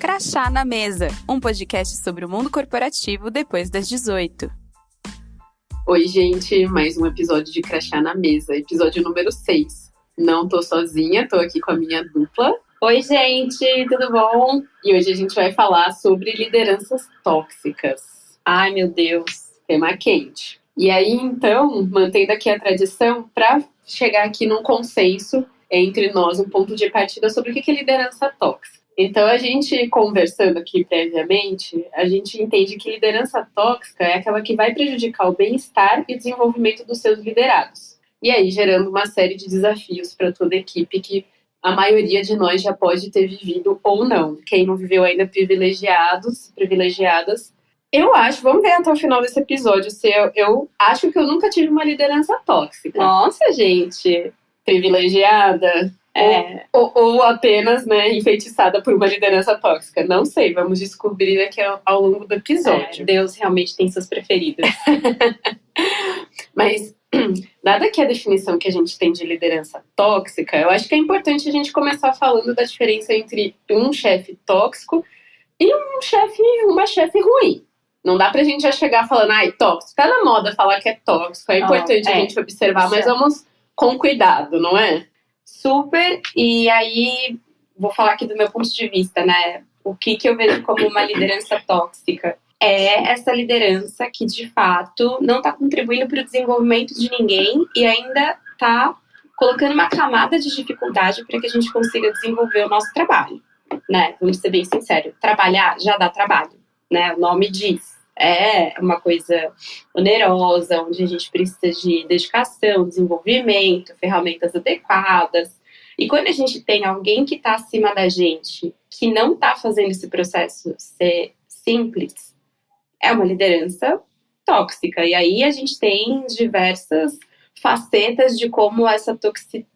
Crachá na Mesa, um podcast sobre o mundo corporativo depois das 18. Oi, gente, mais um episódio de Crachá na Mesa, episódio número 6. Não tô sozinha, tô aqui com a minha dupla. Oi, gente, tudo bom? E hoje a gente vai falar sobre lideranças tóxicas. Ai, meu Deus. Tema quente. E aí, então, mantendo aqui a tradição, para chegar aqui num consenso entre nós, um ponto de partida sobre o que é liderança tóxica. Então, a gente conversando aqui previamente, a gente entende que liderança tóxica é aquela que vai prejudicar o bem-estar e desenvolvimento dos seus liderados. E aí, gerando uma série de desafios para toda a equipe que a maioria de nós já pode ter vivido ou não. Quem não viveu ainda, privilegiadas. Eu acho, vamos ver até o final desse episódio, se eu acho que eu nunca tive uma liderança tóxica. Nossa, gente. Privilegiada. Ou apenas, enfeitiçada por uma liderança tóxica. Não sei, vamos descobrir aqui ao longo do episódio. Deus realmente tem seus preferidos. Mas, dada que a definição que a gente tem de liderança tóxica, eu acho que é importante a gente começar falando da diferença entre um chefe tóxico e uma chefe ruim. Não dá pra gente já chegar falando, tóxico. Tá na moda falar que é tóxico. É importante a gente observar, mas vamos com cuidado, não é? Super, e aí vou falar aqui do meu ponto de vista, né? O que eu vejo como uma liderança tóxica é essa liderança que, de fato, não está contribuindo para o desenvolvimento de ninguém e ainda está colocando uma camada de dificuldade para que a gente consiga desenvolver o nosso trabalho, né? Vamos ser bem sinceros, trabalhar já dá trabalho, né? O nome diz. É uma coisa onerosa, onde a gente precisa de dedicação, desenvolvimento, ferramentas adequadas. E quando a gente tem alguém que está acima da gente, que não está fazendo esse processo ser simples, é uma liderança tóxica. E aí a gente tem diversas facetas de como essa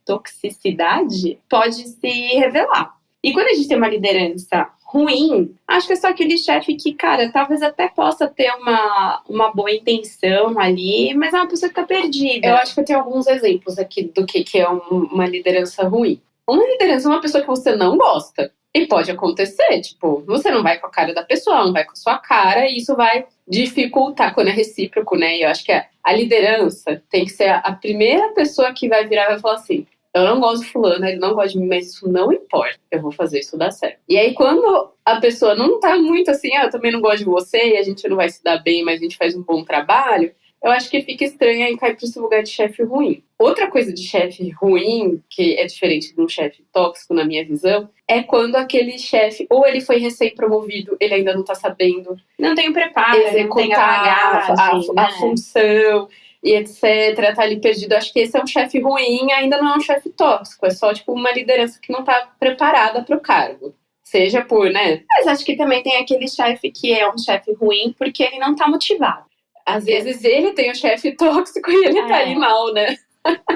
toxicidade pode se revelar. E quando a gente tem uma liderança ruim, acho que é só aquele chefe que, cara, talvez até possa ter uma boa intenção ali, mas é uma pessoa que tá perdida. Eu acho que eu tenho alguns exemplos aqui do que é uma liderança ruim. Uma liderança é uma pessoa que você não gosta. E pode acontecer, você não vai com a cara da pessoa, não vai com a sua cara, e isso vai dificultar quando é recíproco, né? E eu acho que a liderança tem que ser a primeira pessoa que vai virar e vai falar assim: eu não gosto de fulano, ele não gosta de mim, mas isso não importa. Eu vou fazer isso dar certo. E aí, quando a pessoa não tá muito assim, eu também não gosto de você, e a gente não vai se dar bem, mas a gente faz um bom trabalho, eu acho que fica estranho e cai pra esse lugar de chefe ruim. Outra coisa de chefe ruim, que é diferente de um chefe tóxico, na minha visão, é quando aquele chefe, ou ele foi recém-promovido, ele ainda não tá sabendo... Não tem o preparo, não tem a função... e etc, tá ali perdido. Acho que esse é um chefe ruim, ainda não é um chefe tóxico. É só, uma liderança que não tá preparada pro cargo. Seja por, né? Mas acho que também tem aquele chefe que é um chefe ruim porque ele não tá motivado. Às vezes ele tem um chefe tóxico e ele tá ali mal, né?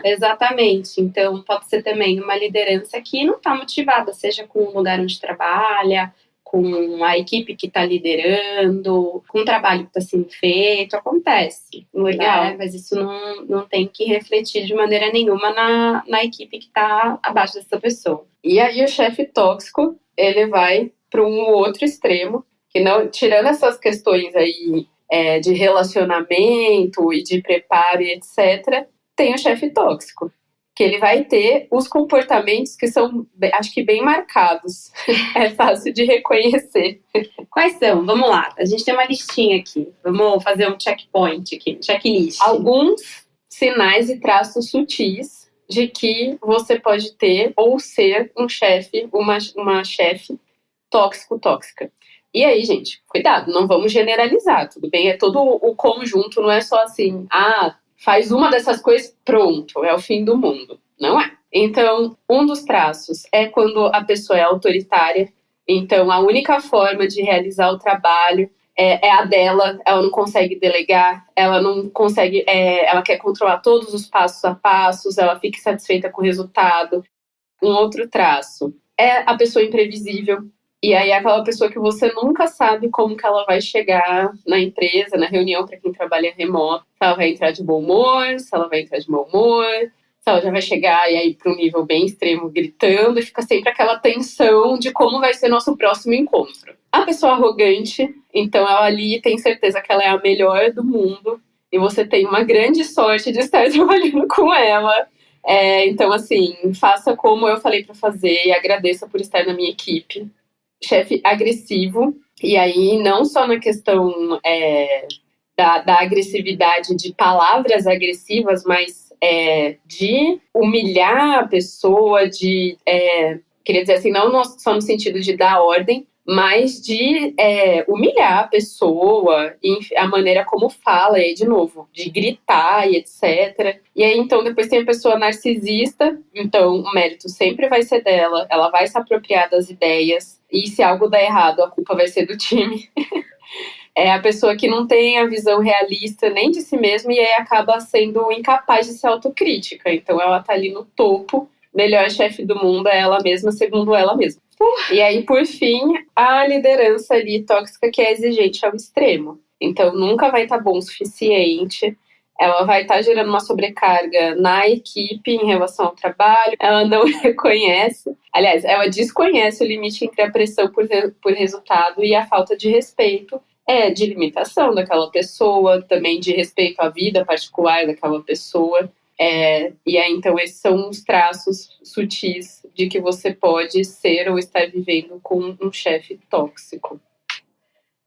Exatamente. Então, pode ser também uma liderança que não tá motivada, seja com o lugar onde trabalha, com a equipe que está liderando, com o trabalho que está sendo feito, acontece. Legal. Né? Mas isso não tem que refletir de maneira nenhuma na equipe que está abaixo dessa pessoa. E aí o chefe tóxico, ele vai para um outro extremo, que não, tirando essas questões aí de relacionamento e de preparo e etc., tem o chefe tóxico, que ele vai ter os comportamentos que são, acho que, bem marcados. É fácil de reconhecer. Quais são? Vamos lá. A gente tem uma listinha aqui. Vamos fazer um checkpoint aqui, checklist. Alguns sinais e traços sutis de que você pode ter ou ser um chefe, uma chefe tóxica. E aí, gente, cuidado, não vamos generalizar, tudo bem? É todo o conjunto, não é só assim, faz uma dessas coisas, pronto, é o fim do mundo. Não é. Então, um dos traços é quando a pessoa é autoritária. Então, a única forma de realizar o trabalho é a dela. Ela não consegue delegar, ela não consegue... ela quer controlar todos os passos a passos, ela fica insatisfeita com o resultado. Um outro traço é a pessoa imprevisível. E aí é aquela pessoa que você nunca sabe como que ela vai chegar na empresa, na reunião, para quem trabalha remoto. Se ela vai entrar de bom humor, se ela vai entrar de mau humor, se ela já vai chegar e aí para um nível bem extremo, gritando, e fica sempre aquela tensão de como vai ser nosso próximo encontro. A pessoa arrogante, então ela ali tem certeza que ela é a melhor do mundo, e você tem uma grande sorte de estar trabalhando com ela. Então, assim, faça como eu falei para fazer e agradeça por estar na minha equipe. Chefe agressivo, e aí não só na questão da agressividade de palavras agressivas, mas de humilhar a pessoa, queria dizer assim, não só no sentido de dar ordem, mas de humilhar a pessoa, a maneira como fala, e aí, de novo, de gritar e etc. E aí, então, depois tem a pessoa narcisista, então o mérito sempre vai ser dela, ela vai se apropriar das ideias, e se algo der errado, a culpa vai ser do time. É a pessoa que não tem a visão realista nem de si mesma e aí acaba sendo incapaz de ser autocrítica. Então ela tá ali no topo, melhor chefe do mundo é ela mesma, segundo ela mesma. E aí, por fim, a liderança ali tóxica que é exigente ao extremo. Então nunca vai estar bom o suficiente. Ela vai estar gerando uma sobrecarga na equipe em relação ao trabalho. Ela não reconhece, aliás, ela desconhece o limite entre a pressão por resultado e a falta de respeito. De limitação daquela pessoa, também de respeito à vida particular daquela pessoa. E aí, então, esses são os traços sutis de que você pode ser ou estar vivendo com um chefe tóxico.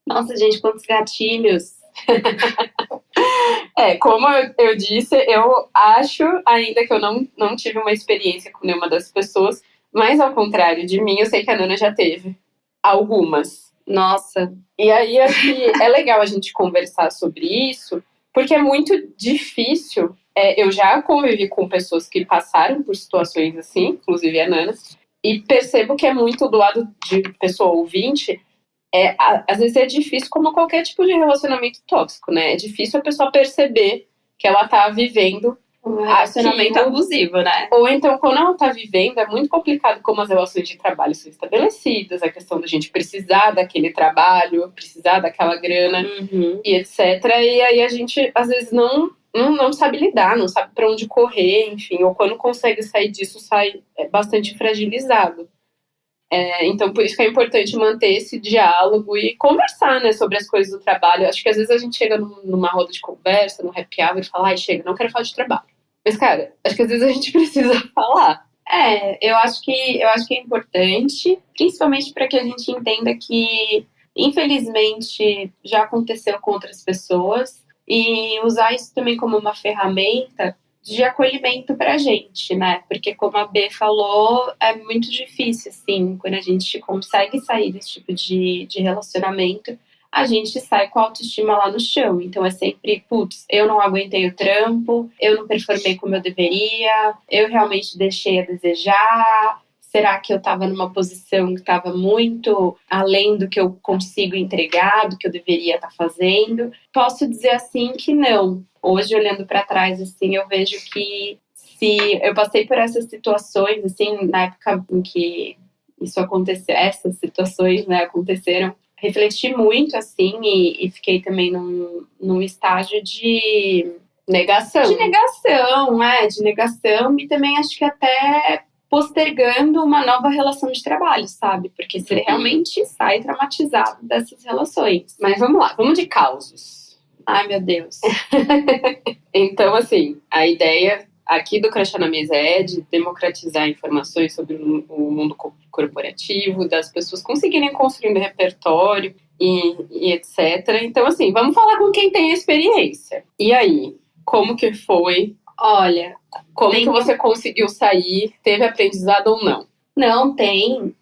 Nossa, gente, quantos gatilhos! Como eu disse, eu acho ainda que eu não tive uma experiência com nenhuma das pessoas, mas ao contrário de mim, eu sei que a Nana já teve algumas. Nossa. E aí, acho que é legal a gente conversar sobre isso, porque é muito difícil. Eu já convivi com pessoas que passaram por situações assim, inclusive a Nana, e percebo que é muito do lado de pessoa ouvinte. Às vezes é difícil, como qualquer tipo de relacionamento tóxico, né? É difícil a pessoa perceber que ela tá vivendo um relacionamento abusivo, né? Ou então, quando ela tá vivendo, é muito complicado como as relações de trabalho são estabelecidas, a questão da gente precisar daquele trabalho, precisar daquela grana, e etc. E aí a gente, às vezes, não sabe lidar, não sabe pra onde correr, enfim, ou quando consegue sair disso, sai bastante fragilizado. Então, por isso que é importante manter esse diálogo e conversar, né, sobre as coisas do trabalho. Acho que às vezes a gente chega numa roda de conversa, num happy hour, e fala, ai, chega, não quero falar de trabalho. Mas, cara, acho que às vezes a gente precisa falar. Eu acho que é importante, principalmente para que a gente entenda que, infelizmente, já aconteceu com outras pessoas, e usar isso também como uma ferramenta de acolhimento pra gente, né? Porque, como a B falou, é muito difícil, assim, quando a gente consegue sair desse tipo de relacionamento, a gente sai com a autoestima lá no chão. Então é sempre, putz, eu não aguentei o trampo, eu não performei como eu deveria, eu realmente deixei a desejar. Será que eu estava numa posição que estava muito além do que eu consigo entregar, do que eu deveria estar fazendo? Posso dizer assim que não. Hoje, olhando para trás, assim, eu vejo que se eu passei por essas situações, assim, na época em que isso aconteceu, essas situações, né, aconteceram, refleti muito, assim, e fiquei também num estágio de negação. De negação, e também acho que até postergando uma nova relação de trabalho, sabe? Porque você realmente sai traumatizado dessas relações. Mas vamos lá, vamos de causos. Ai, meu Deus. Então, assim, a ideia aqui do Crachá na Mesa é de democratizar informações sobre o mundo corporativo, das pessoas conseguirem construir um repertório e etc. Então, assim, vamos falar com quem tem experiência. E aí, como que foi? Olha, como que você conseguiu sair? Teve aprendizado ou não? Não, tem.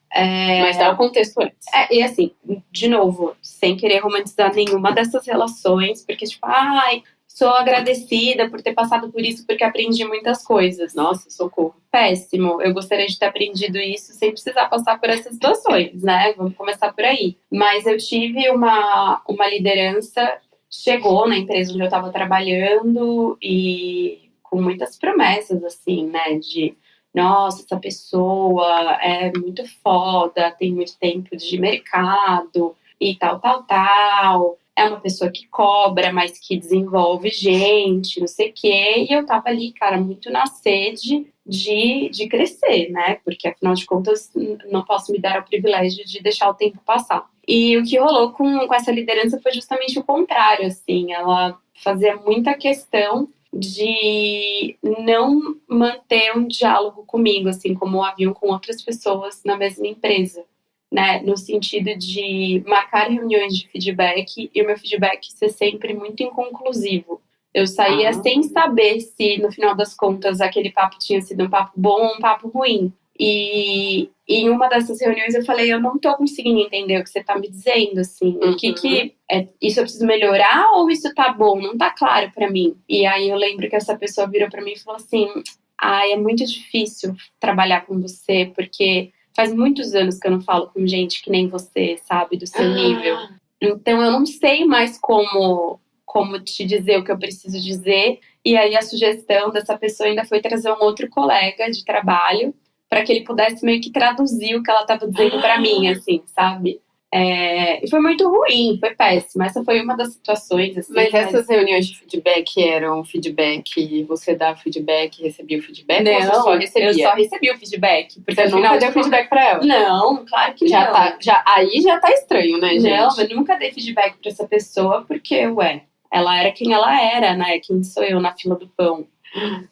Mas dá o contexto antes. E assim, de novo, sem querer romantizar nenhuma dessas relações, porque tipo, ai, sou agradecida por ter passado por isso, porque aprendi muitas coisas. Nossa, socorro. Péssimo. Eu gostaria de ter aprendido isso sem precisar passar por essas situações, né? Vamos começar por aí. Mas eu tive uma liderança, chegou na empresa onde eu estava trabalhando e com muitas promessas, assim, né? De, nossa, essa pessoa é muito foda, tem muito tempo de mercado e tal. é uma pessoa que cobra, mas que desenvolve gente, não sei o quê. E eu tava ali, cara, muito na sede de crescer, né? Porque, afinal de contas, não posso me dar o privilégio de deixar o tempo passar. E o que rolou com essa liderança foi justamente o contrário, assim. Ela fazia muita questão de não manter um diálogo comigo, assim como haviam com outras pessoas na mesma empresa, né? No sentido de marcar reuniões de feedback e o meu feedback ser sempre muito inconclusivo. Eu saía sem saber se, no final das contas, aquele papo tinha sido um papo bom ou um papo ruim. E em uma dessas reuniões eu falei, eu não tô conseguindo entender o que você tá me dizendo, assim, o que isso eu preciso melhorar ou isso tá bom? Não tá claro pra mim. E aí eu lembro que essa pessoa virou pra mim e falou assim, é muito difícil trabalhar com você, porque faz muitos anos que eu não falo com gente que nem você, sabe, do seu nível. Então eu não sei mais como te dizer o que eu preciso dizer. E aí a sugestão dessa pessoa ainda foi trazer um outro colega de trabalho para que ele pudesse meio que traduzir o que ela estava dizendo para mim, assim, sabe? E foi muito ruim, foi péssimo. Essa foi uma das situações, assim. Mas essas reuniões de feedback eram feedback, você dava feedback, recebia o feedback? Não, ou você só recebia? eu só recebi o feedback. Porque você nunca deu feedback pra ela? Não, claro que já não. Aí já tá estranho, né, gente? Não, eu nunca dei feedback pra essa pessoa, porque, ela era quem ela era, né? Quem sou eu na fila do pão.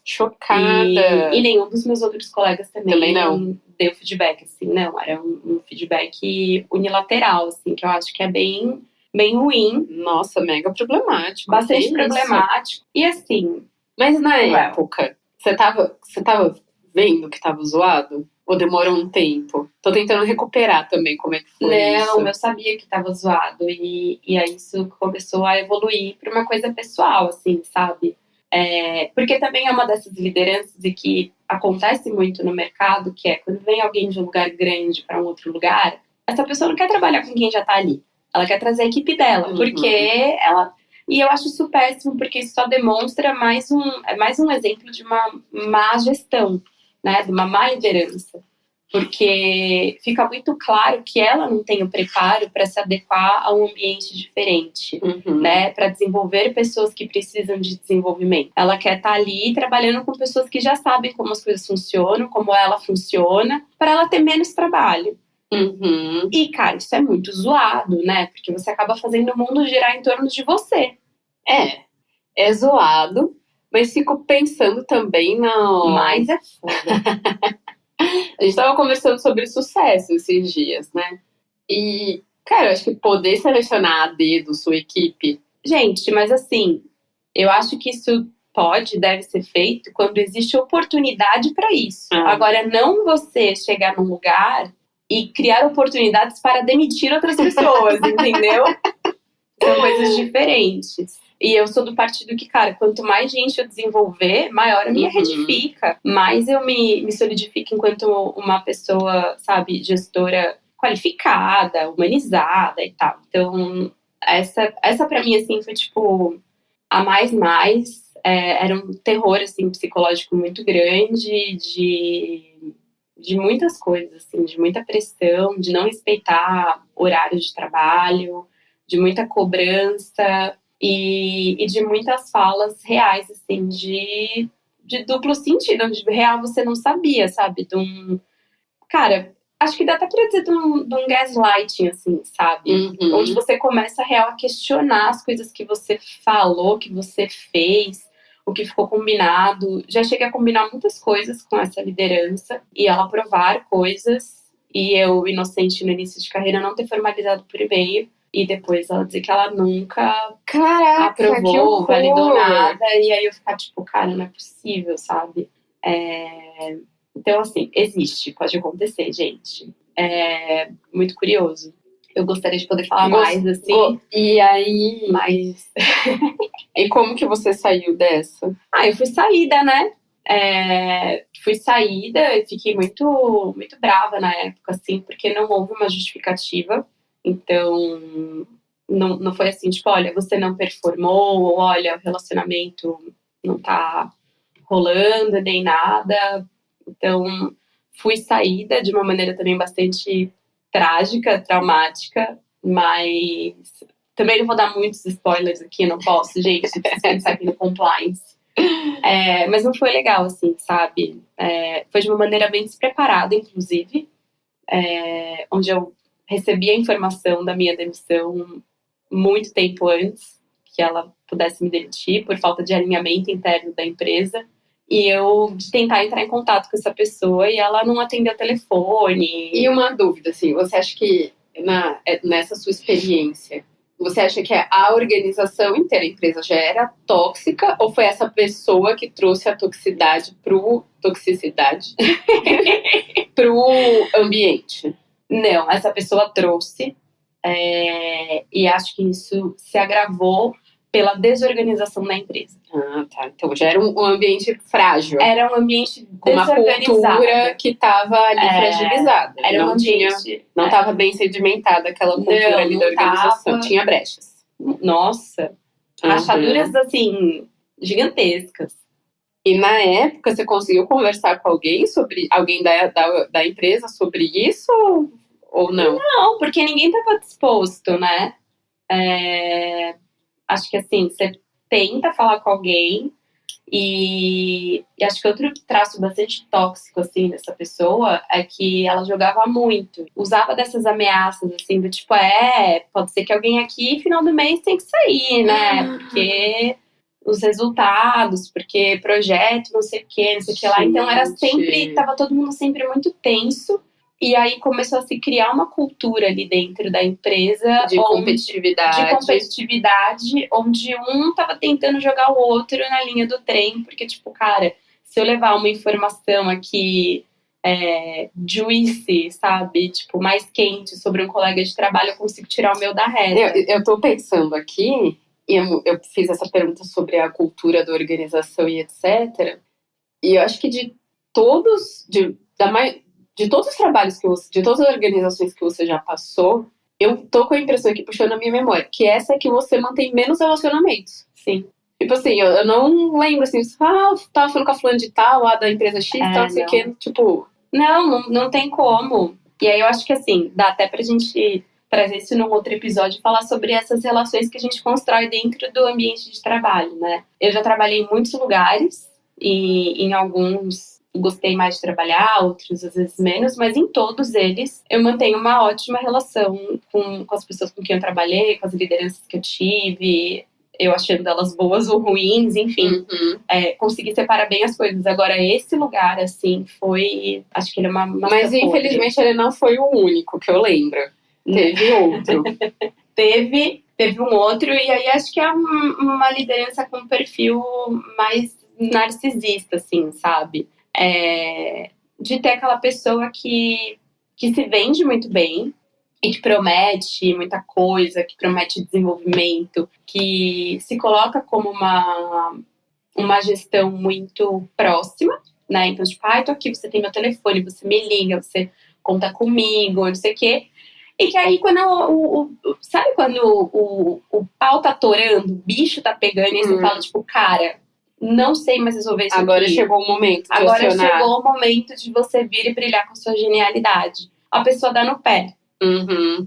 Chocada. E nenhum dos meus outros colegas também não deu feedback, assim, não. Era um feedback unilateral, assim, que eu acho que é bem, bem ruim. Nossa, mega problemático. Bastante problemático. E assim... Mas na época, você tava vendo que tava zoado? Ou demorou um tempo? Tô tentando recuperar também como é que foi isso. Não, eu sabia que tava zoado. E aí isso começou a evoluir pra uma coisa pessoal, assim, sabe? Porque também é uma dessas lideranças e que acontece muito no mercado, que é quando vem alguém de um lugar grande para um outro lugar, essa pessoa não quer trabalhar com quem já tá ali. Ela quer trazer a equipe dela, porque ela... E eu acho isso péssimo, porque isso só demonstra mais um exemplo de uma má gestão, né? De uma má liderança. Porque fica muito claro que ela não tem o preparo para se adequar a um ambiente diferente, né? Para desenvolver pessoas que precisam de desenvolvimento. Ela quer estar ali trabalhando com pessoas que já sabem como as coisas funcionam, como ela funciona, para ela ter menos trabalho. E, cara, isso é muito zoado, né? Porque você acaba fazendo o mundo girar em torno de você. É zoado, mas fico pensando também Mas é foda. A gente tava conversando sobre sucesso esses dias, né? E, cara, eu acho que poder selecionar a dedo sua equipe... Gente, mas assim, eu acho que isso deve ser feito quando existe oportunidade para isso. Agora, não você chegar num lugar e criar oportunidades para demitir outras pessoas, entendeu? São coisas diferentes. E eu sou do partido que, cara, quanto mais gente eu desenvolver, maior a minha rede fica. Mais eu me solidifico enquanto uma pessoa, sabe, gestora qualificada, humanizada e tal. Então, essa pra mim, assim, foi tipo a mais. Era um terror, assim, psicológico muito grande, de muitas coisas, assim, de muita pressão, de não respeitar horários de trabalho, de muita cobrança e de muitas falas reais, assim, de duplo sentido, onde real você não sabia, sabe? Cara, acho que dá até pra dizer de um gaslighting, assim, sabe? Onde você começa real a questionar as coisas que você falou, que você fez, o que ficou combinado. Já cheguei a combinar muitas coisas com essa liderança e ela aprovar coisas e eu, inocente no início de carreira, não ter formalizado por e-mail. E depois ela dizer que ela nunca aprovou, validou nada. E aí eu ficar tipo, cara, não é possível, sabe? Então, assim, existe, pode acontecer, gente. É muito curioso. Eu gostaria de poder falar mais, assim. E aí... Mas... E como que você saiu dessa? Eu fui saída, né? Fui saída e fiquei muito, muito brava na época, assim, porque não houve uma justificativa. Então, não foi assim, tipo, olha, você não performou, ou olha, o relacionamento não tá rolando, nem nada. Então, fui saída de uma maneira também bastante trágica, traumática, mas Também não vou dar muitos spoilers aqui, não posso, gente, vocês aqui no compliance. Mas não foi legal, assim, sabe? Foi de uma maneira bem despreparada, inclusive, onde eu recebi a informação da minha demissão muito tempo antes que ela pudesse me demitir por falta de alinhamento interno da empresa. E eu de tentar entrar em contato com essa pessoa e ela não atendeu o telefone. E uma dúvida, assim, você acha que nessa sua experiência, você acha que a organização inteira, a empresa já era tóxica ou foi essa pessoa que trouxe a toxicidade pro ambiente? Não, essa pessoa trouxe e acho que isso se agravou pela desorganização da empresa. Ah, tá. Então já era um ambiente frágil. Era um ambiente com uma desorganizado. cultura que estava ali fragilizada. Era um ambiente... Não estava bem sedimentada aquela cultura ali da organização. Tinha brechas. Nossa, rachaduras assim, gigantescas. E na época você conseguiu conversar com alguém da empresa sobre isso ou não? Não, porque ninguém estava disposto, né? Acho que assim, você tenta falar com alguém e acho que outro traço bastante tóxico, assim, dessa pessoa é que ela jogava muito. Usava dessas ameaças, assim, do tipo, pode ser que alguém aqui, final do mês, tem que sair, né? Porque os resultados, porque projeto, não sei o que lá. Então era sempre, tava todo mundo sempre muito tenso. E aí começou a se criar uma cultura ali dentro da empresa de competitividade, onde um tava tentando jogar o outro na linha do trem, porque tipo, cara, se eu levar uma informação aqui juicy, sabe, tipo, mais quente sobre um colega de trabalho, eu consigo tirar o meu da reta. Eu tô pensando aqui, e eu fiz essa pergunta sobre a cultura da organização e etc. E eu acho que de todos os trabalhos de todas as organizações que você já passou, eu tô com a impressão aqui, puxando a minha memória, que essa é que você mantém menos relacionamentos. Sim. Tipo assim, eu não lembro assim, tava falando com a fulana de tal, lá da empresa X, tal, não sei o que, tipo... Não tem como. E aí eu acho que assim, dá até pra gente trazer isso num outro episódio e falar sobre essas relações que a gente constrói dentro do ambiente de trabalho, né? Eu já trabalhei em muitos lugares e em alguns gostei mais de trabalhar, outros às vezes menos, mas em todos eles eu mantenho uma ótima relação com as pessoas com quem eu trabalhei, com as lideranças que eu tive, eu achando elas boas ou ruins, enfim. Consegui separar bem as coisas. Agora, esse lugar, assim, foi... Acho que ele é uma Mas, infelizmente, ele não foi o único que eu lembro. Teve outro. Teve um outro, e aí acho que é uma liderança com um perfil mais narcisista, assim, sabe? De ter aquela pessoa que se vende muito bem e que promete muita coisa, que promete desenvolvimento, que se coloca como uma gestão muito próxima, né? Então, tipo, tô aqui, você tem meu telefone, você me liga, você conta comigo, não sei o quê. E que aí, sabe quando o pau tá torando, o bicho tá pegando, e você fala, tipo, cara... Não sei mais resolver isso Agora aqui. Chegou o momento de Agora acionar. Chegou o momento de você vir e brilhar com sua genialidade. A pessoa dá no pé.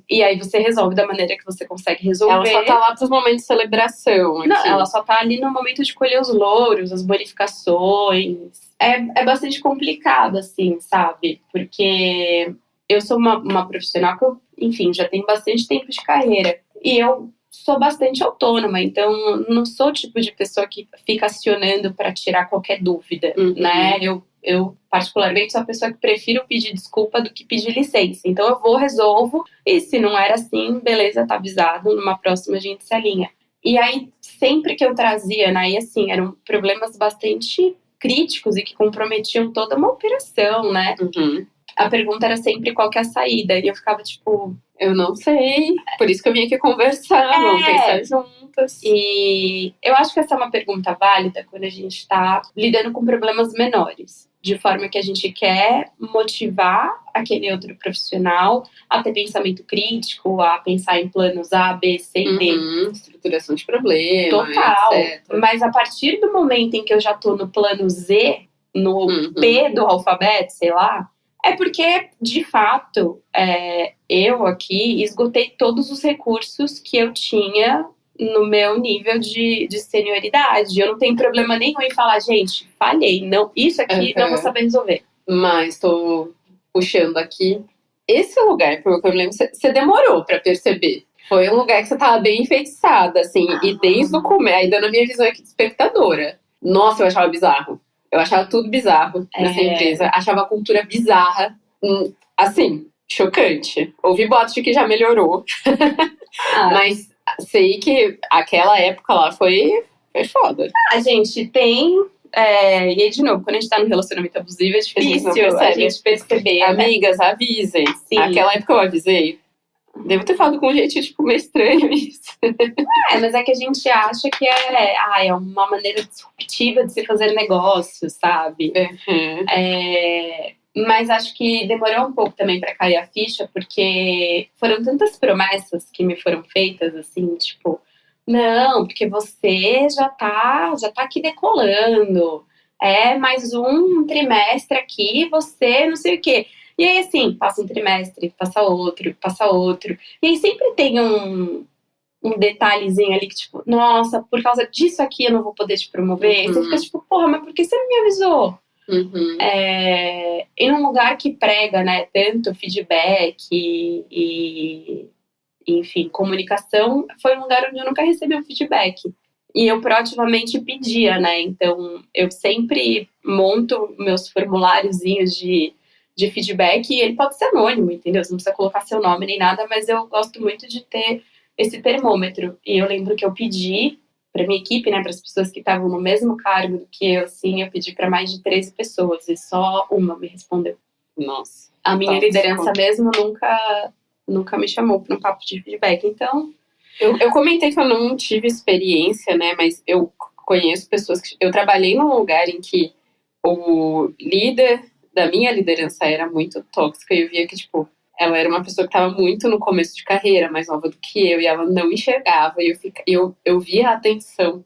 E aí você resolve da maneira que você consegue resolver. Ela só tá lá pros momentos de celebração. Aqui. Não, ela só tá ali no momento de colher os louros, as bonificações. É bastante complicado, assim, sabe? Porque eu sou uma profissional que eu, enfim, já tenho bastante tempo de carreira. E eu sou bastante autônoma, então não sou o tipo de pessoa que fica acionando para tirar qualquer dúvida, né? Eu particularmente sou a pessoa que prefiro pedir desculpa do que pedir licença. Então eu vou, resolvo, e se não era assim, beleza, tá avisado, numa próxima a gente se alinha. E aí, sempre que eu trazia, né, e assim, eram problemas bastante críticos e que comprometiam toda uma operação, né? A pergunta era sempre qual que é a saída, e eu ficava tipo... Eu não sei, por isso que eu vim aqui conversar, vamos pensar juntas. E eu acho que essa é uma pergunta válida quando a gente está lidando com problemas menores, de forma que a gente quer motivar aquele outro profissional a ter pensamento crítico, a pensar em planos A, B, C e D. Estruturação de problema, total, etc. Mas a partir do momento em que eu já tô no plano Z, no P do alfabeto, sei lá, é porque, de fato, eu aqui esgotei todos os recursos que eu tinha no meu nível de senioridade. Eu não tenho problema nenhum em falar, gente, falhei, não, isso aqui não vou saber resolver. Mas tô puxando aqui. Esse lugar, pelo que eu me lembro, você demorou pra perceber. Foi um lugar que você tava bem enfeitiçada, assim, e desde o começo, ainda na minha visão aqui de espectadora. Nossa, eu achava bizarro. Eu achava tudo bizarro nessa empresa. Achava a cultura bizarra. Assim, chocante. Ouvi boatos de que já melhorou. Mas sei que aquela época lá foi foda. A gente tem... e aí, de novo, quando a gente tá num relacionamento abusivo, é difícil a gente perceber. Amigas, avisem. Sim. Aquela época eu avisei. Devo ter falado com um jeitinho, tipo, meio estranho isso. Mas é que a gente acha que é uma maneira disruptiva de se fazer negócio, sabe? Mas acho que demorou um pouco também pra cair a ficha, porque foram tantas promessas que me foram feitas, assim, tipo, não, porque você já tá aqui decolando, mais um trimestre aqui, você não sei o quê. E aí, assim, passa um trimestre, passa outro. E aí sempre tem um detalhezinho ali que, tipo, nossa, por causa disso aqui eu não vou poder te promover. E você fica tipo, porra, mas por que você não me avisou? Em um lugar que prega, né, tanto feedback e enfim, comunicação, foi um lugar onde eu nunca recebi um feedback. E eu proativamente pedia, né? Então, eu sempre monto meus formuláriozinhos de feedback e ele pode ser anônimo, entendeu? Você não precisa colocar seu nome nem nada, mas eu gosto muito de ter esse termômetro. E eu lembro que eu pedi para minha equipe, né, para as pessoas que estavam no mesmo cargo do que eu, assim, eu pedi para mais de 13 pessoas e só uma me respondeu. Nossa. A minha liderança mesmo nunca me chamou para um papo de feedback. Então, eu comentei que eu não tive experiência, né, mas eu conheço pessoas que... Eu trabalhei num lugar em que o líder da minha liderança era muito tóxica e eu via que, tipo, ela era uma pessoa que estava muito no começo de carreira, mais nova do que eu, e ela não enxergava, e eu via a atenção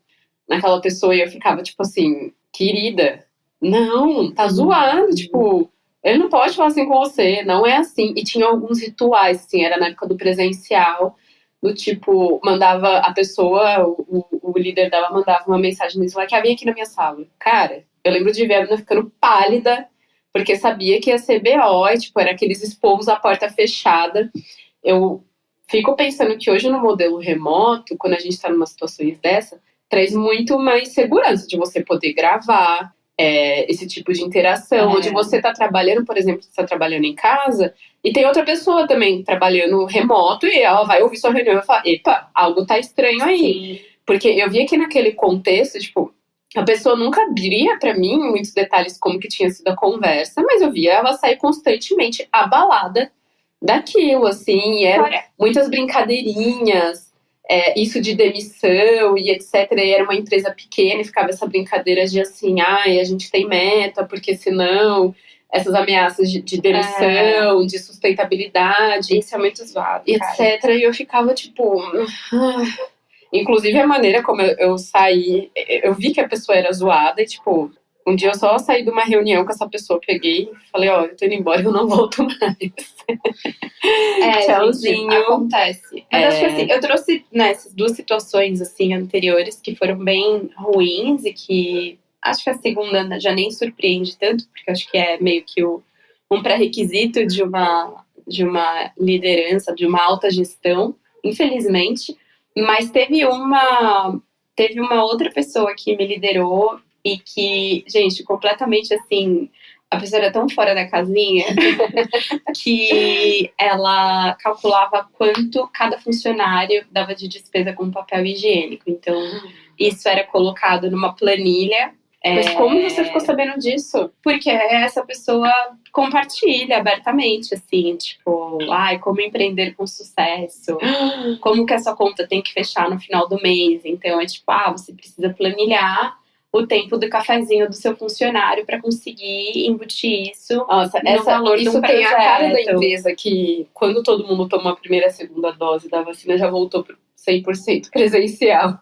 naquela pessoa, e eu ficava, tipo assim, querida, não, tá zoando, tipo, ele não pode falar assim com você, não é assim. E tinha alguns rituais, assim, era na época do presencial, do tipo, mandava a pessoa, o líder dela mandava uma mensagem no Slack, vem aqui na minha sala. Cara, eu lembro de ver a menina ficando pálida, porque sabia que ia ser BO, e, tipo, era aqueles esporros à porta fechada. Eu fico pensando que hoje no modelo remoto, quando a gente está numa situação dessa, traz muito mais segurança de você poder gravar esse tipo de interação, onde você está trabalhando, por exemplo, você está trabalhando em casa, e tem outra pessoa também trabalhando remoto, e ela vai ouvir sua reunião e vai falar, epa, algo tá estranho aí. Sim. Porque eu via que naquele contexto, tipo, a pessoa nunca abria pra mim muitos detalhes como que tinha sido a conversa, mas eu via ela sair constantemente abalada daquilo, assim, e eram muitas brincadeirinhas, isso de demissão e etc. E era uma empresa pequena e ficava essa brincadeira de assim, a gente tem meta, porque senão essas ameaças de demissão, de sustentabilidade, isso é muito zoado, etc. E eu ficava tipo... Inclusive a maneira como eu saí, eu vi que a pessoa era zoada e, tipo, um dia eu só saí de uma reunião com essa pessoa, peguei e falei, eu tô indo embora, eu não volto mais. Tchauzinho. Gente, acontece. Mas acho que assim, eu trouxe essas duas situações assim anteriores que foram bem ruins e que acho que a segunda já nem surpreende tanto, porque acho que é meio que um pré-requisito de uma liderança, de uma alta gestão, infelizmente. Mas teve uma outra pessoa que me liderou e que, gente, completamente assim, a pessoa era tão fora da casinha que ela calculava quanto cada funcionário dava de despesa com papel higiênico. Então, isso era colocado numa planilha. Mas como você ficou sabendo disso? Porque essa pessoa compartilha abertamente, assim, tipo, como empreender com sucesso, como que essa conta tem que fechar no final do mês. Então, é tipo, você precisa planilhar o tempo do cafezinho do seu funcionário para conseguir embutir isso no valor de um projeto. Isso tem a cara da empresa que, quando todo mundo tomou a primeira e a segunda dose da vacina, já voltou pro 100% presencial.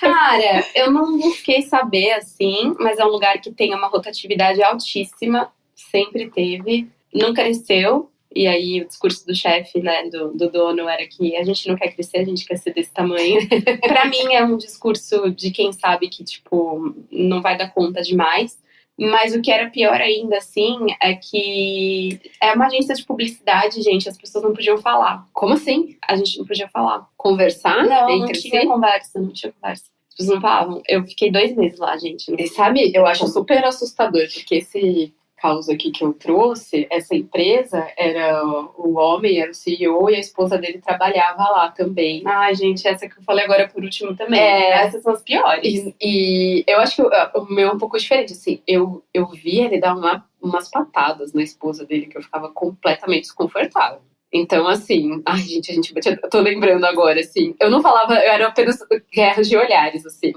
Cara, eu não busquei saber, assim, mas é um lugar que tem uma rotatividade altíssima, sempre teve, não cresceu, E aí o discurso do chefe, né, do dono era que a gente não quer crescer, a gente quer ser desse tamanho. Pra mim é um discurso de quem sabe que, tipo, não vai dar conta demais. Mas o que era pior ainda, assim, é que é uma agência de publicidade, gente, as pessoas não podiam falar. Como assim? A gente não podia falar. Conversar Não entre tinha si? conversa, não tinha conversa. As pessoas não falavam. Eu fiquei 2 meses lá, gente. E sabe, eu acho super assustador, porque esse caso aqui que eu trouxe, essa empresa, era o homem, era o CEO, e a esposa dele trabalhava lá também. Ai, gente, essa que eu falei agora por último também. Essas são as piores. E eu acho que o meu é um pouco diferente, assim, eu vi ele dar umas patadas na esposa dele, que eu ficava completamente desconfortável. Então, assim, ai, gente, eu tô lembrando agora, assim, eu não falava, eu era apenas guerras de olhares, assim.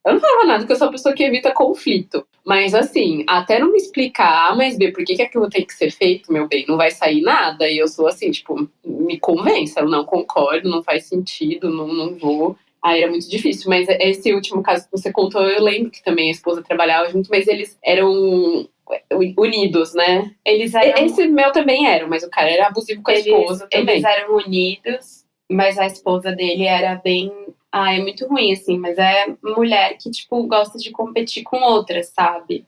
Eu não falava nada, porque eu sou uma pessoa que evita conflito. Mas, assim, até não me explicar A mais B por que aquilo tem que ser feito, meu bem, não vai sair nada. E eu sou assim, tipo, me convença, eu não concordo, não faz sentido, não vou. Aí era muito difícil. Mas esse último caso que você contou, eu lembro que também a esposa trabalhava junto, mas eles eram unidos, né? Eles eram... Esse meu também era, mas o cara era abusivo com a esposa também. Eles eram unidos, mas a esposa dele era bem... Ah, é muito ruim, assim, mas é mulher que, tipo, gosta de competir com outras, sabe?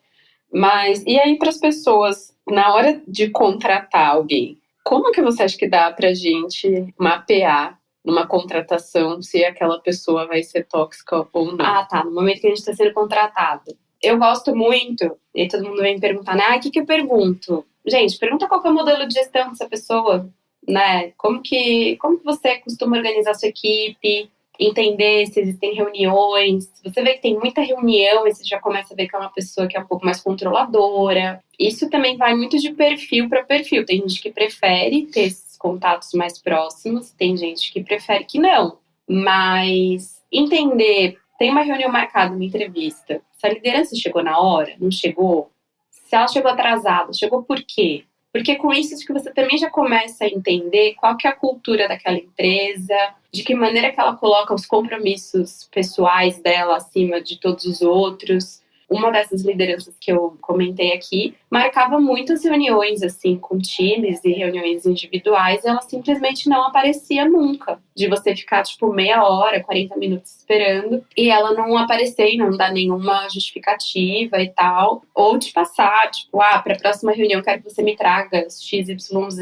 Mas, e aí pras pessoas, na hora de contratar alguém, como que você acha que dá pra gente mapear numa contratação se aquela pessoa vai ser tóxica ou não? Ah, tá, no momento que a gente tá sendo contratado. Eu gosto muito, e todo mundo vem me perguntar, né? Ah, o que eu pergunto? Gente, pergunta qual que é o modelo de gestão dessa pessoa, né? Como que você costuma organizar a sua equipe? Entender se existem reuniões. Se você vê que tem muita reunião, e você já começa a ver que é uma pessoa que é um pouco mais controladora. Isso também vai muito de perfil para perfil. Tem gente que prefere ter esses contatos mais próximos, tem gente que prefere que não. Mas entender, tem uma reunião marcada, uma entrevista. Se a liderança chegou na hora, não chegou? Se ela chegou atrasada, chegou por quê? Porque com isso acho que você também já começa a entender qual que é a cultura daquela empresa, de que maneira que ela coloca os compromissos pessoais dela acima de todos os outros. Uma dessas lideranças que eu comentei aqui marcava muitas reuniões assim com times e reuniões individuais, e ela simplesmente não aparecia nunca. De você ficar tipo meia hora, 40 minutos esperando e ela não aparecer e não dar nenhuma justificativa e tal, ou te passar, tipo, para a próxima reunião eu quero que você me traga XYZ,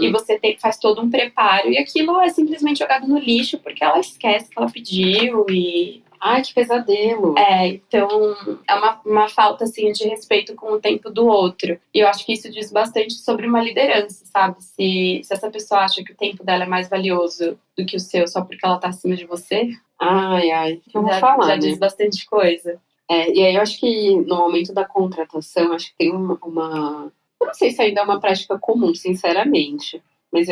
e você faz todo um preparo, e aquilo é simplesmente jogado no lixo porque ela esquece que ela pediu. E ai, que pesadelo. Então é uma falta, assim, de respeito com o tempo do outro. E eu acho que isso diz bastante sobre uma liderança, sabe? Se essa pessoa acha que o tempo dela é mais valioso do que o seu só porque ela tá acima de você, eu vou falar, já né? diz bastante coisa. E aí eu acho que no momento da contratação, acho que tem uma... Eu não sei se ainda é uma prática comum, sinceramente. Mas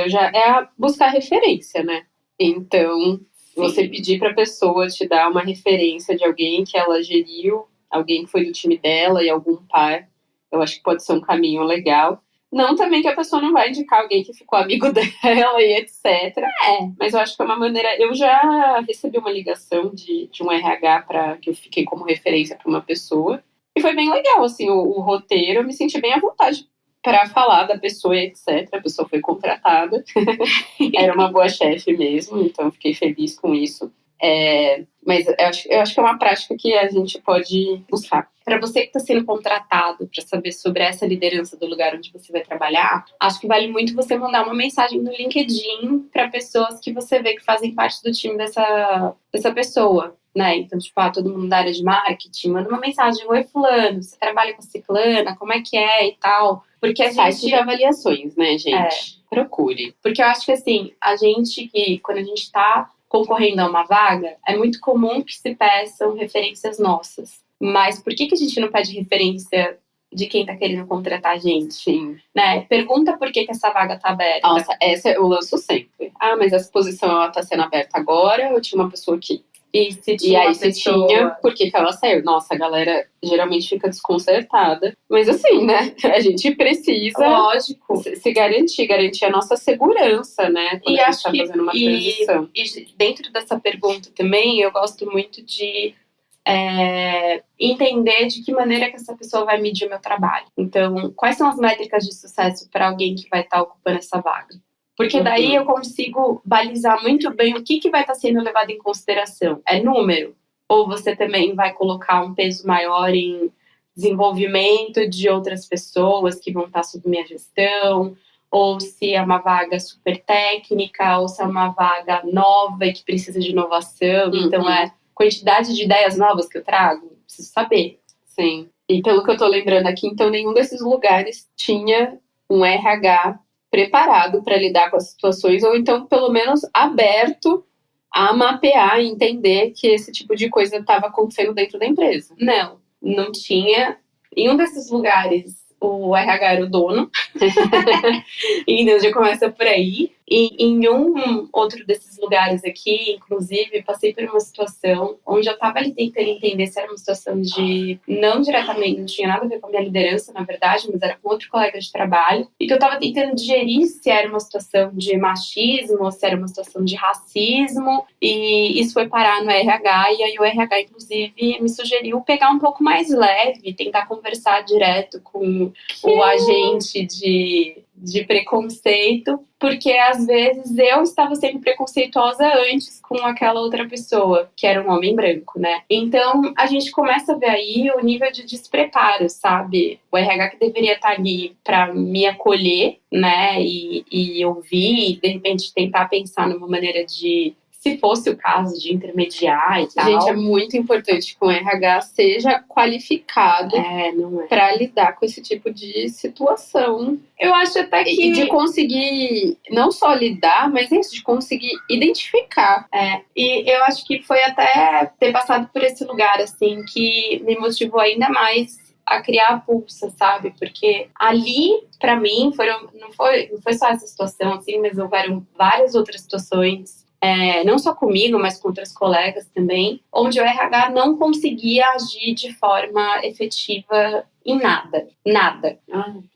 buscar referência, né? Então... Você pedir para a pessoa te dar uma referência de alguém que ela geriu, alguém que foi do time dela e algum par, eu acho que pode ser um caminho legal. Não também que a pessoa não vai indicar alguém que ficou amigo dela e etc. Mas eu acho que é uma maneira... Eu já recebi uma ligação de um RH que eu fiquei como referência para uma pessoa. E foi bem legal, assim, o roteiro. Eu me senti bem à vontade para falar da pessoa e etc. A pessoa foi contratada. Era uma boa chefe mesmo, então fiquei feliz com isso. Mas eu acho que é uma prática que a gente pode buscar. Para você que está sendo contratado para saber sobre essa liderança do lugar onde você vai trabalhar, acho que vale muito você mandar uma mensagem no LinkedIn para pessoas que você vê que fazem parte do time dessa pessoa, né? Então, tipo, todo mundo da área de marketing, manda uma mensagem: oi, fulano, você trabalha com a ciclana, como é que é e tal. Porque a site gente... de avaliações, né, gente? Procure. Porque eu acho que, assim, quando a gente tá concorrendo a uma vaga, é muito comum que se peçam referências nossas. Mas por que a gente não pede referência de quem tá querendo contratar a gente? Sim. Né? Pergunta por que essa vaga tá aberta. Nossa, essa eu lanço sempre. Mas essa posição ela tá sendo aberta agora, eu tinha uma pessoa que... E aí se tinha, por que ela saiu? Nossa, a galera geralmente fica desconcertada. Mas assim, né? A gente precisa, lógico, se garantir a nossa segurança, né? Quando a gente tá fazendo uma transição. E dentro dessa pergunta também, eu gosto muito de entender de que maneira que essa pessoa vai medir o meu trabalho. Então, quais são as métricas de sucesso para alguém que vai estar ocupando essa vaga? Porque daí eu consigo balizar muito bem o que vai estar sendo levado em consideração. É número? Ou você também vai colocar um peso maior em desenvolvimento de outras pessoas que vão estar sob minha gestão? Ou se é uma vaga super técnica, ou se é uma vaga nova e que precisa de inovação. Então, é quantidade de ideias novas que eu trago? Preciso saber. Sim. E pelo que eu tô lembrando aqui, então nenhum desses lugares tinha um RH preparado para lidar com as situações, ou então pelo menos aberto a mapear e entender que esse tipo de coisa estava acontecendo dentro da empresa. Não tinha. Em um desses lugares, o RH era o dono. Então já começa por aí. E em um outro desses lugares aqui, inclusive, passei por uma situação onde eu estava ali tentando entender se era uma situação de... Não diretamente, não tinha nada a ver com a minha liderança, na verdade, mas era com outro colega de trabalho. E que eu estava tentando digerir se era uma situação de machismo ou se era uma situação de racismo. E isso foi parar no RH. E aí o RH, inclusive, me sugeriu pegar um pouco mais leve, tentar conversar direto com o agente de preconceito, porque às vezes eu estava sendo preconceituosa antes com aquela outra pessoa, que era um homem branco, né? Então a gente começa a ver aí o nível de despreparo, sabe? O RH que deveria estar ali para me acolher, né? E ouvir, e de repente tentar pensar numa maneira de, se fosse o caso, de intermediar e tal. Gente, é muito importante que o RH seja qualificado para lidar com esse tipo de situação. Eu acho até que... E de conseguir não só lidar, mas isso, de conseguir identificar. E eu acho que foi até ter passado por esse lugar, assim, que me motivou ainda mais a criar a Pulsa, sabe? Porque ali, pra mim, não foi só essa situação, assim, mas houveram várias outras situações, não só comigo, mas com outras colegas também, onde o RH não conseguia agir de forma efetiva em nada.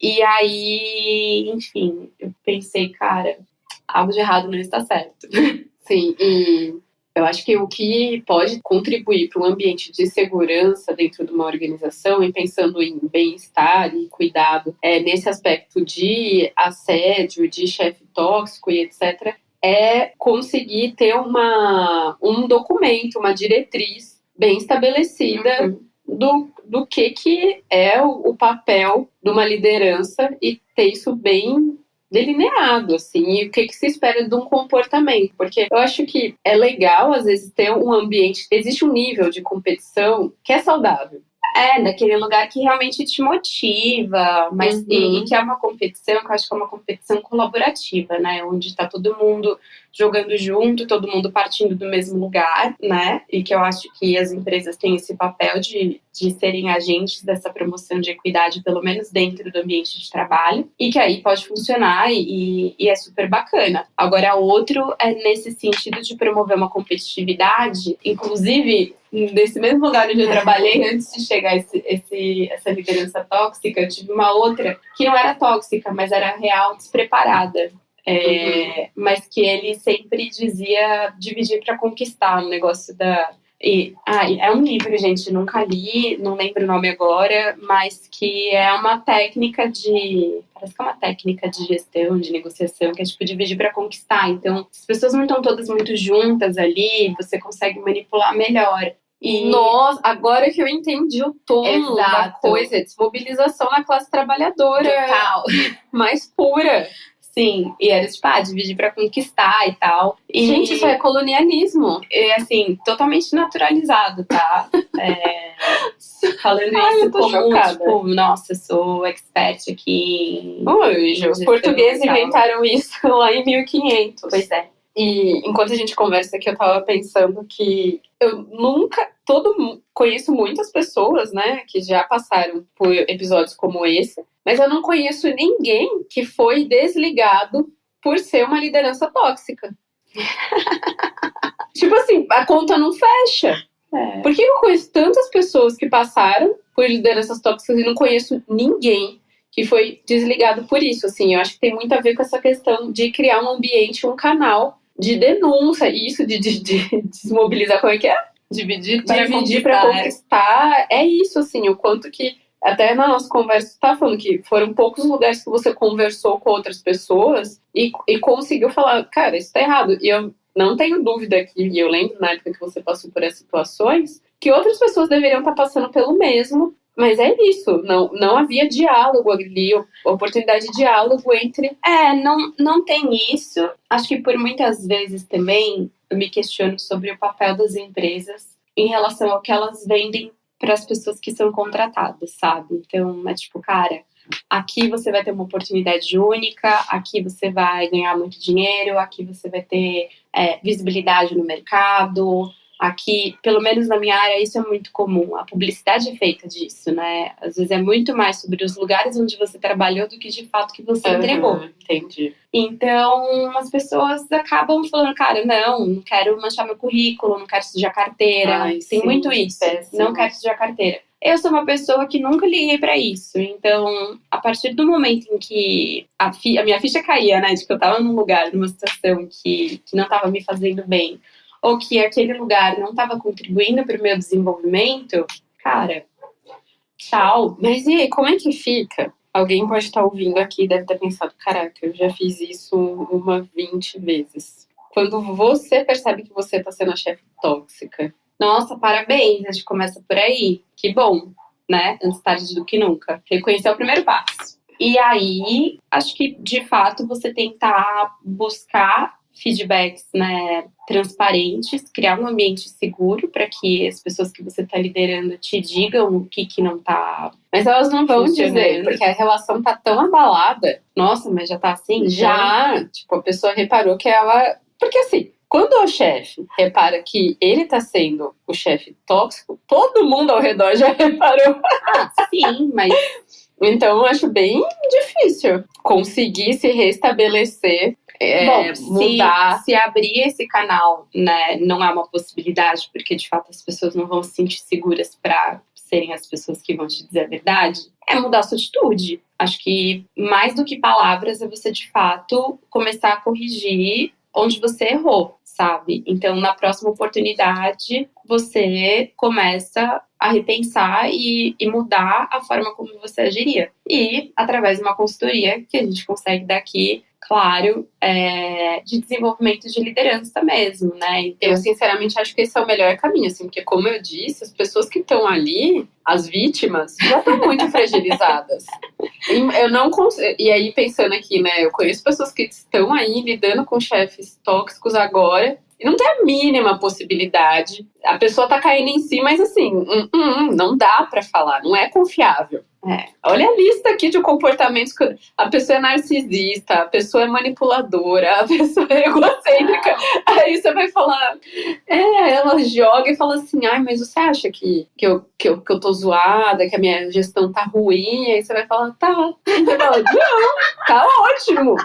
E aí, enfim, eu pensei, cara, algo de errado não está certo. Sim, e eu acho que o que pode contribuir para um ambiente de segurança dentro de uma organização, e pensando em bem-estar e cuidado nesse aspecto de assédio, de chefe tóxico e etc., é conseguir ter um documento, uma diretriz bem estabelecida do que é o papel de uma liderança e ter isso bem delineado, assim, e o que se espera de um comportamento. Porque eu acho que é legal, às vezes, ter um ambiente... Existe um nível de competição que é saudável. Daquele lugar que realmente te motiva, mas e que é uma competição, que eu acho que é uma competição colaborativa, né? Onde tá todo mundo jogando junto, todo mundo partindo do mesmo lugar, né? E que eu acho que as empresas têm esse papel de serem agentes dessa promoção de equidade, pelo menos dentro do ambiente de trabalho, e que aí pode funcionar e é super bacana. Agora, outro é nesse sentido de promover uma competitividade, inclusive... Nesse mesmo lugar onde eu trabalhei, antes de chegar essa liderança tóxica, eu tive uma outra que não era tóxica, mas era real, despreparada. Mas que ele sempre dizia dividir para conquistar, um negócio da... é um livro, gente, nunca li, não lembro o nome agora, mas que é uma técnica parece que é uma técnica de gestão, de negociação, que é tipo dividir para conquistar. Então, se as pessoas não estão todas muito juntas ali, você consegue manipular melhor. Nossa, agora que eu entendi o tom da coisa, desmobilização na classe trabalhadora. Total. Mais pura. Sim, e era tipo, dividir pra conquistar e tal. Gente, isso é colonialismo. É, assim, totalmente naturalizado, tá? Falando isso como, chocada. tipo, nossa, eu sou expert aqui em os portugueses inventaram isso lá em 1500. Pois é. E enquanto a gente conversa aqui, eu tava pensando que eu conheço muitas pessoas, né, que já passaram por episódios como esse, mas eu não conheço ninguém que foi desligado por ser uma liderança tóxica. Tipo assim, a conta não fecha. Por que eu conheço tantas pessoas que passaram por lideranças tóxicas e não conheço ninguém que foi desligado por isso? Assim, eu acho que tem muito a ver com essa questão de criar um ambiente, um canal de denúncia, e isso de desmobilizar, como é que é? Dividir para conquistar. É isso, assim, o quanto que. Até na nossa conversa, você tá falando que foram poucos lugares que você conversou com outras pessoas e conseguiu falar, cara, isso tá errado. E eu não tenho dúvida que, e eu lembro na época que você passou por essas situações, que outras pessoas deveriam estar passando pelo mesmo, mas é isso, não havia diálogo ali, oportunidade de diálogo entre... Não tem isso. Acho que por muitas vezes também eu me questiono sobre o papel das empresas em relação ao que elas vendem para as pessoas que são contratadas, sabe? Então, é tipo, cara, aqui você vai ter uma oportunidade única, aqui você vai ganhar muito dinheiro, aqui você vai ter visibilidade no mercado, aqui, pelo menos na minha área, isso é muito comum. A publicidade é feita disso, né? Às vezes é muito mais sobre os lugares onde você trabalhou do que de fato que você entregou. Entendi. Então, as pessoas acabam falando, cara, não quero manchar meu currículo, não quero sujar carteira. Tem sim, muito isso. péssimo. Não quero sujar carteira. Eu sou uma pessoa que nunca liguei pra isso. Então, a partir do momento em que a minha ficha caía, né? De que eu tava num lugar, numa situação que não tava me fazendo bem, ou que aquele lugar não estava contribuindo para o meu desenvolvimento, cara, tchau. Mas e aí, como é que fica? Alguém pode estar ouvindo aqui e deve ter pensado, caraca, eu já fiz isso 20 vezes. Quando você percebe que você está sendo a chefe tóxica. Nossa, parabéns, a gente começa por aí. Que bom, né? Antes tarde do que nunca. Reconhecer é o primeiro passo. E aí, acho que, de fato, você tentar buscar feedbacks, né, transparentes, criar um ambiente seguro para que as pessoas que você está liderando te digam o que não está. Mas elas não vão dizer, porque a relação tá tão abalada. Nossa, mas já tá assim? Já, tipo, a pessoa reparou que ela... Porque assim, quando o chefe repara que ele tá sendo o chefe tóxico, todo mundo ao redor já reparou. Sim, mas... Então eu acho bem difícil conseguir se restabelecer. Mudar. Se abrir esse canal, né, não é uma possibilidade, porque de fato as pessoas não vão se sentir seguras para serem as pessoas que vão te dizer a verdade, é mudar a sua atitude. Acho que mais do que palavras é você de fato começar a corrigir onde você errou, sabe? Então, na próxima oportunidade, você começa a repensar e mudar a forma como você agiria. E, através de uma consultoria que a gente consegue dar aqui, claro, de desenvolvimento de liderança mesmo, né? Então, eu, sinceramente, acho que esse é o melhor caminho, assim, porque, como eu disse, as pessoas que estão ali, as vítimas, já estão muito fragilizadas. Eu não consigo... E aí, pensando aqui, né, eu conheço pessoas que estão aí lidando com chefes tóxicos agora, e não tem a mínima possibilidade. A pessoa tá caindo em si, mas assim, não dá pra falar, não é confiável. Olha a lista aqui de comportamentos. A pessoa é narcisista, a pessoa é manipuladora, a pessoa é egocêntrica. Aí você vai falar... ela joga e fala assim, ai, mas você acha que eu tô zoada, que a minha gestão tá ruim? Aí você vai falar, tá. Você fala, não, tá ótimo.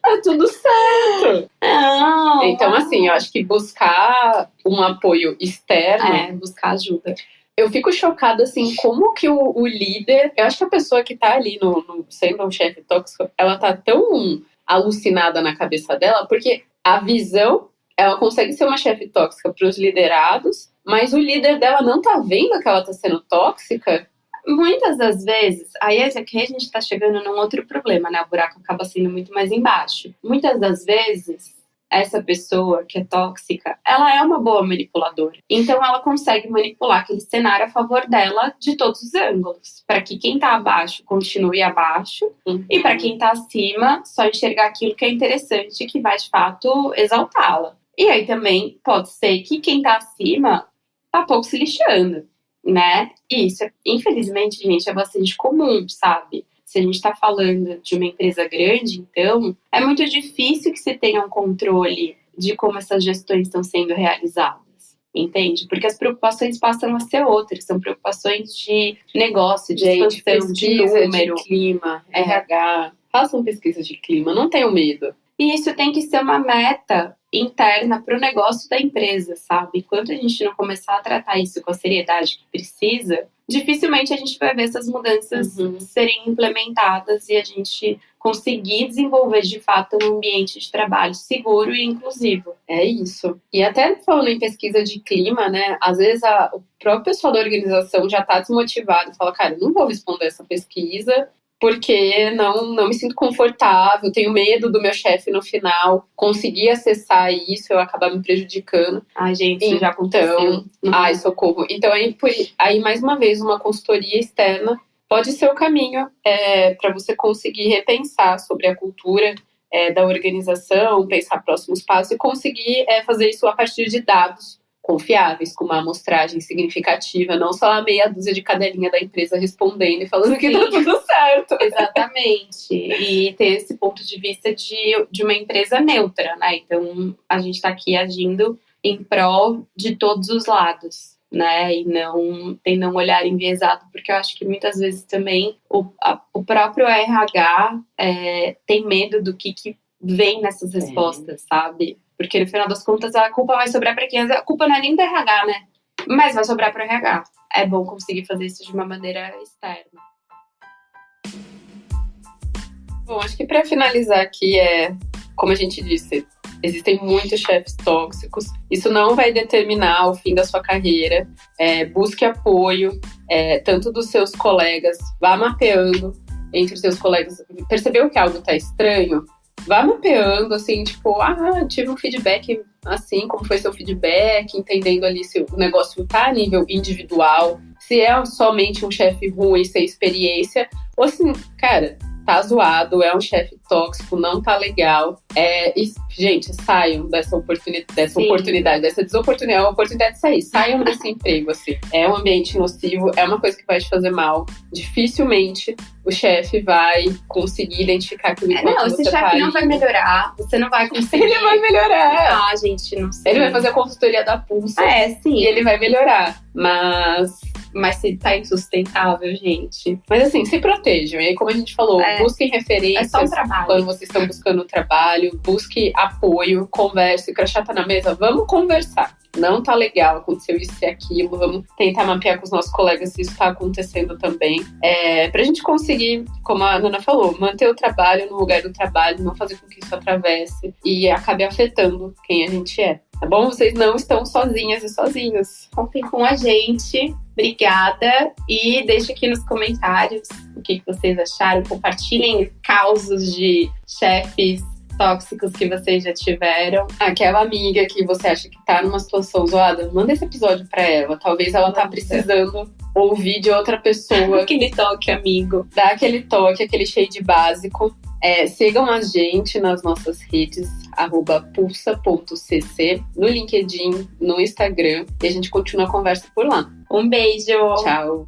Tá tudo certo. Não. Então, assim, eu acho que buscar um apoio externo... buscar ajuda. Eu fico chocada, assim, como que o líder... Eu acho que a pessoa que tá ali sendo um chefe tóxico, ela tá tão alucinada na cabeça dela, porque a visão, ela consegue ser uma chefe tóxica pros liderados, mas o líder dela não tá vendo que ela tá sendo tóxica. Muitas das vezes, aí aqui a gente tá chegando num outro problema, né? O buraco acaba sendo muito mais embaixo. Muitas das vezes... essa pessoa que é tóxica, ela é uma boa manipuladora. Então, ela consegue manipular aquele cenário a favor dela de todos os ângulos. Para que quem tá abaixo continue abaixo. E para quem tá acima, só enxergar aquilo que é interessante, que vai, de fato, exaltá-la. E aí também pode ser que quem tá acima tá pouco se lixando, né? E isso, infelizmente, gente, é bastante comum, sabe? Se a gente está falando de uma empresa grande, então, é muito difícil que se tenha um controle de como essas gestões estão sendo realizadas, entende? Porque as preocupações passam a ser outras, são preocupações de negócio, de expansão, de número. De clima, RH. Façam pesquisa de clima, não tenham medo. E isso tem que ser uma meta interna para o negócio da empresa, sabe? Enquanto a gente não começar a tratar isso com a seriedade que precisa, dificilmente a gente vai ver essas mudanças serem implementadas e a gente conseguir desenvolver de fato um ambiente de trabalho seguro e inclusivo. É isso. E até falando em pesquisa de clima, né? Às vezes o próprio pessoal da organização já está desmotivado, fala, cara, eu não vou responder essa pesquisa porque não me sinto confortável, tenho medo do meu chefe no final conseguir acessar isso, eu acabar me prejudicando. Ai, gente, isso já aconteceu. Ai, socorro. Então, aí, mais uma vez, uma consultoria externa pode ser o caminho para você conseguir repensar sobre a cultura da organização, pensar próximos passos e conseguir fazer isso a partir de dados confiáveis, com uma amostragem significativa, não só a meia dúzia de cadelinha da empresa respondendo e falando que tá tudo certo. Exatamente. E ter esse ponto de vista de uma empresa neutra, né? Então, a gente está aqui agindo em prol de todos os lados, né? E não tem um olhar enviesado, porque eu acho que muitas vezes também o próprio RH tem medo do que vem nessas respostas, sabe? Porque no final das contas a culpa vai sobrar para quem? A culpa não é nem do RH, né? Mas vai sobrar para o RH. É bom conseguir fazer isso de uma maneira externa. Bom, acho que para finalizar aqui como a gente disse, existem muitos chefes tóxicos. Isso não vai determinar o fim da sua carreira. Busque apoio, tanto dos seus colegas. Vá mapeando entre os seus colegas. Percebeu que algo está estranho? Vá mapeando, assim, tipo, tive um feedback assim, como foi seu feedback, entendendo ali se o negócio tá a nível individual, se é somente um chefe ruim sem experiência, ou assim, cara, tá zoado, é um chefe tóxico, não tá legal. E, gente, saiam dessa oportunidade, dessa desoportunidade, é uma oportunidade de sair. Saiam desse emprego, assim. É um ambiente nocivo, é uma coisa que vai te fazer mal. Dificilmente o chefe vai conseguir identificar aquilo que não, esse chefe não vai melhorar, você não vai conseguir. Ele vai melhorar. Gente, não sei. Ele vai fazer a consultoria da Pulsa. Sim. E ele vai melhorar. Mas se tá insustentável, gente. Mas assim, se protejam. E aí, como a gente falou, busquem referências. É só um trabalho. Quando vocês estão buscando trabalho, busque apoio, converse. O crachá tá na mesa, vamos conversar. Não tá legal, aconteceu isso e aquilo. Vamos tentar mapear com os nossos colegas se isso tá acontecendo também. Pra gente conseguir, como a Nana falou, manter o trabalho no lugar do trabalho, não fazer com que isso atravesse e acabe afetando quem a gente é. Tá bom? Vocês não estão sozinhas e sozinhos. Contem com a gente. Obrigada. E deixe aqui nos comentários o que vocês acharam. Compartilhem causos de chefes tóxicos que vocês já tiveram. Aquela amiga que você acha que tá numa situação zoada, manda esse episódio pra ela. Talvez ela tá precisando ouvir de outra pessoa. Aquele toque, amigo. Dá aquele toque, aquele shade básico. Sigam a gente nas nossas redes, @pulsa.cc, no LinkedIn, no Instagram. E a gente continua a conversa por lá. Um beijo! Tchau!